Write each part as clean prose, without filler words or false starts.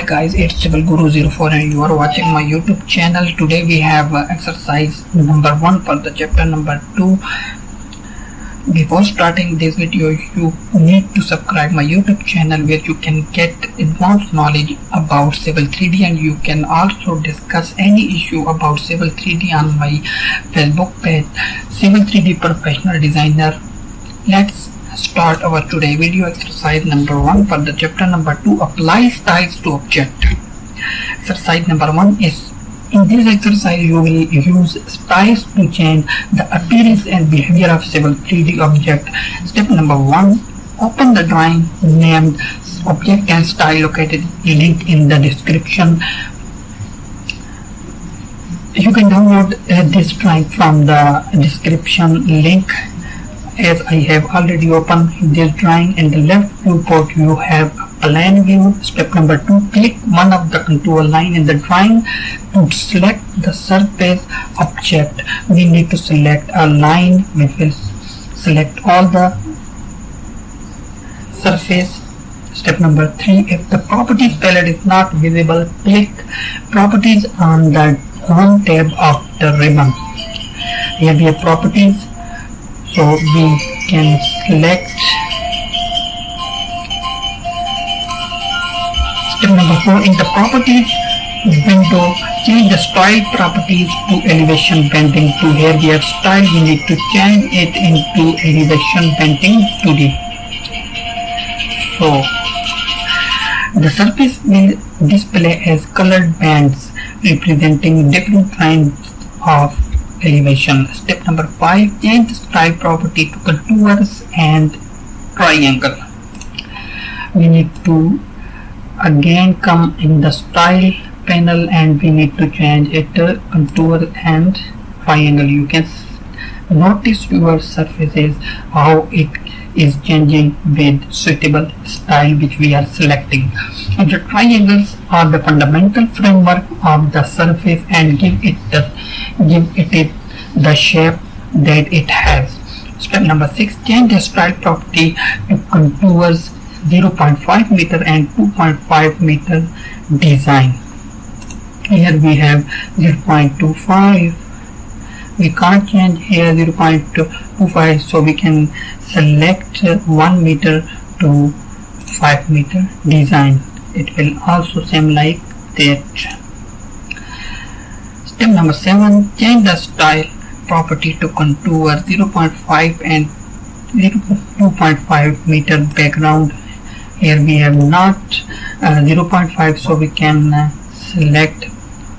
guys, it's Guru04 and you are watching my YouTube channel. Today we have exercise number 1 for the chapter number 2. Before starting this video, you need to subscribe my YouTube channel where you can get advanced knowledge about Civil 3D, and you can also discuss any issue about Civil 3D on my Facebook page, Civil 3D Professional Designer. Let's start our today video. Exercise number 1 for the chapter number 2, apply styles to object. Exercise number 1 is, in this exercise you will use styles to change the appearance and behavior of Civil 3D object. Step number 1, open the drawing named object and style located link in the description. You can download this drawing from the description link, as I have already opened this drawing. In the left viewport you have a plan view. Step number 2, click one of the contour line in the drawing to select the surface object. We need to select a line which will select all the surface. Step number 3, if the properties palette is not visible, click properties on the home tab of the ribbon. Here we have properties, so we can select. Step number 4, in the properties window, change the style properties to elevation bending 2. Here we have style, we need to change it into elevation bending 2D. So the surface will display as colored bands representing different kinds of elevation. Step number 5, change the style property to contours and triangle. We need to again come in the style panel and we need to change it to contour and triangle. You can notice your surfaces how it is changing with suitable style which we are selecting. And the triangles are the fundamental framework of the surface and give it the shape that it has. Step number 6, change the style property to contours 0.5 meter and 2.5 meter design. Here we have 0.25. we can't change here 0.25, so we can select 1 meter to 5 meter design. It will also seem like that. Step number 7, change the style property to contour 0.5 and 2.5 meter background. Here we have not 0.5, so we can select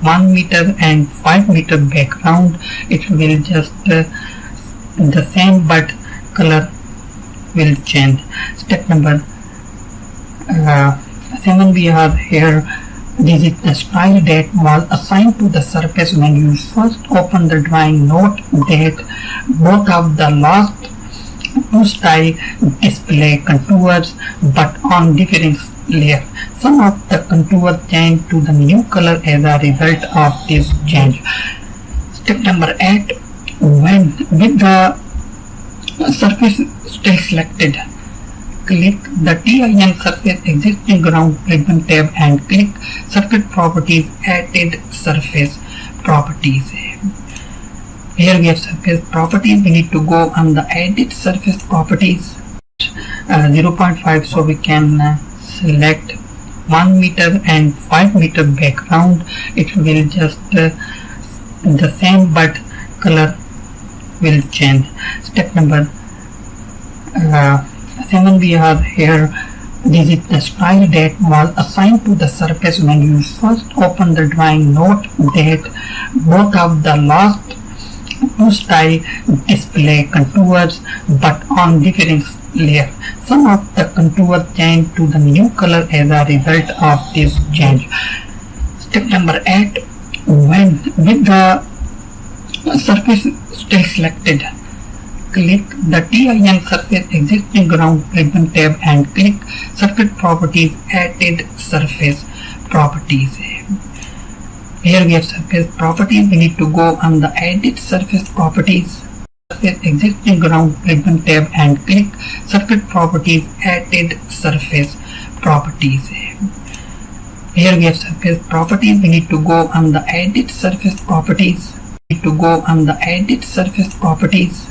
1 meter and 5 meter background. It will just the same, but color will change. Step number 7, we have here, this is the style that was assigned to the surface when you first open the drawing. Note that both of the last two styles display contours but on different layer. Some of the contours change to the new color as a result of this change. Step number 8, with the surface still selected, click the TIN surface existing ground ribbon tab and click surface properties, added surface properties. Here we have surface properties. We need to go on the edit surface properties 0.5, so we can select 1 meter and 5 meter background. It will just the same, but color will change. Step number 7, we have here, this is the style that was assigned to the surface when you first open the drawing. Note that both of the last two styles display contours but on different layer. Some of the contours change to the new color as a result of this change. Step number 8, with the surface still selected, click the TIN surface existing ground ribbon tab and click surface properties, added surface properties. Here we have surface properties. We need to go on the edit surface properties, surface existing ground ribbon tab and click surface properties, added surface properties. Here we have surface properties. We need to go on the edit surface properties. We need to go on the edit surface properties.